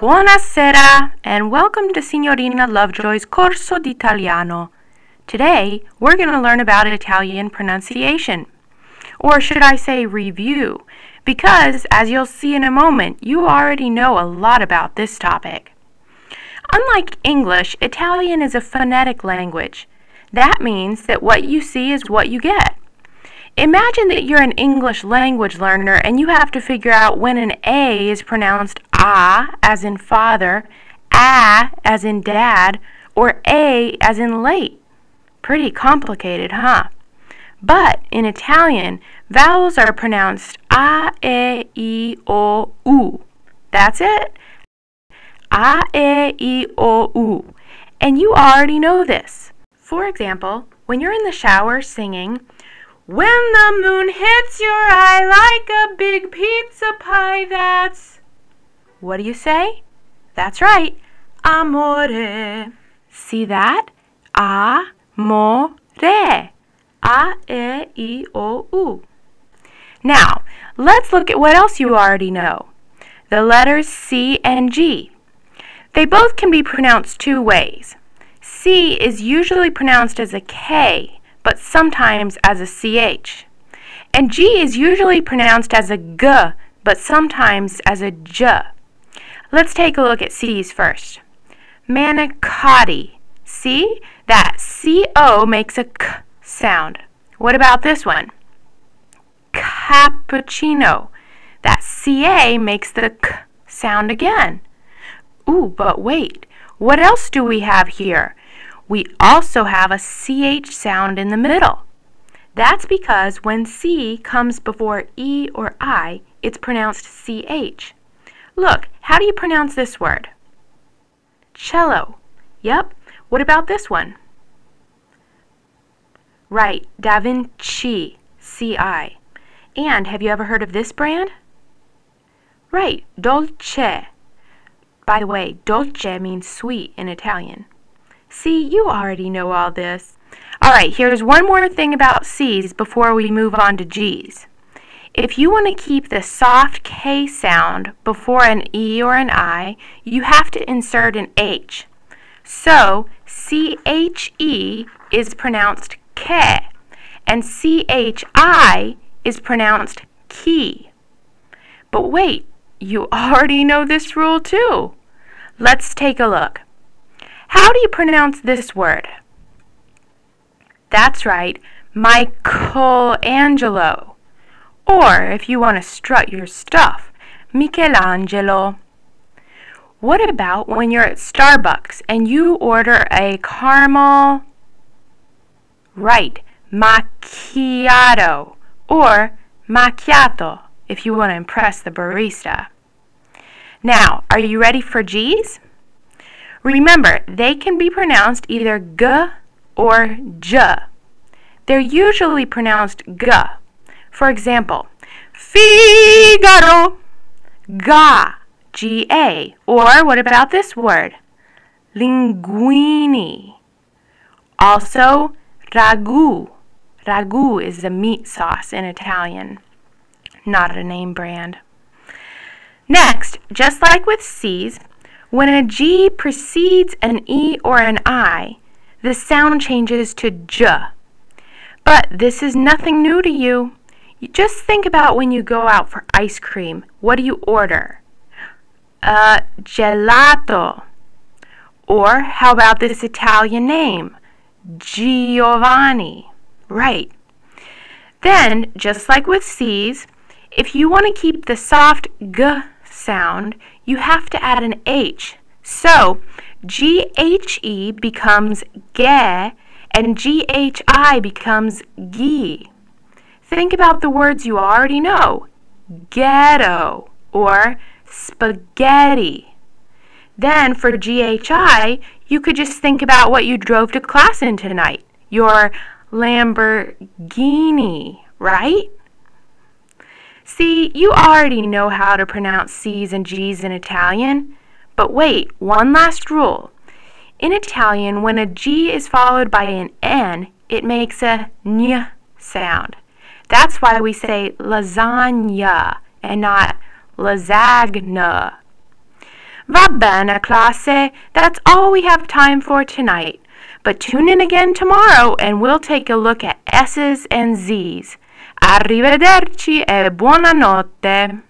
Buonasera and welcome to Signorina Lovejoy's Corso d'Italiano. Today, we're going to learn about Italian pronunciation. Or should I say review, because as you'll see in a moment, you already know a lot about this topic. Unlike English, Italian is a phonetic language. That means that what you see is what you get. Imagine that you're an English language learner and you have to figure out when an A is pronounced A as in father, A as in dad, or A as in late. Pretty complicated, huh? But in Italian, vowels are pronounced A, E, I, O, U. That's it. A, E, I, O, U. And you already know this. For example, when you're in the shower singing, "When the moon hits your eye like a big pizza pie, that's..." What do you say? That's right, amore. See that? Amore. A, E, I, O, U. Now, let's look at what else you already know. The letters C and G. They both can be pronounced two ways. C is usually pronounced as a K, but sometimes as a CH. And G is usually pronounced as a G, but sometimes as a J. Let's take a look at C's first. Manicotti. See? That CO makes a K sound. What about this one? Cappuccino. That CA makes the K sound again. Ooh, but wait. What else do we have here? We also have a CH sound in the middle. That's because when C comes before E or I, it's pronounced CH. Look, how do you pronounce this word? Cello. Yep. What about this one? Right, Da Vinci, CI. And have you ever heard of this brand? Right, Dolce. By the way, dolce means sweet in Italian. See, you already know all this. Alright, here's one more thing about C's before we move on to G's. If you want to keep the soft K sound before an E or an I, you have to insert an H. So, CHE is pronounced K, and CHI is pronounced Ki. But wait, you already know this rule too. Let's take a look. How do you pronounce this word? That's right, Michelangelo. Or, if you want to strut your stuff, Michelangelo. What about when you're at Starbucks and you order a caramel? Right, macchiato, or macchiato, if you want to impress the barista. Now, are you ready for G's? Remember, they can be pronounced either G or J. They're usually pronounced G. For example, Figaro, Ga, G-A. Or what about this word? Linguini. Also, ragu. Ragu is a meat sauce in Italian, not a name brand. Next, just like with C's, when a G precedes an E or an I, the sound changes to J. But this is nothing new to you. Just think about when you go out for ice cream. What do you order? Gelato. Or how about this Italian name? Giovanni. Right. Then, just like with C's, if you want to keep the soft G sound, you have to add an H. So, GHE becomes ge, and GHI becomes gi. Think about the words you already know. Ghetto, or spaghetti. Then, for GHI, you could just think about what you drove to class in tonight. Your Lamborghini, right? See, you already know how to pronounce C's and G's in Italian. But wait, one last rule. In Italian, when a G is followed by an N, it makes a N sound. That's why we say lasagna and not lasagna. Va bene, classe. That's all we have time for tonight. But tune in again tomorrow and we'll take a look at S's and Z's. Arrivederci e buonanotte.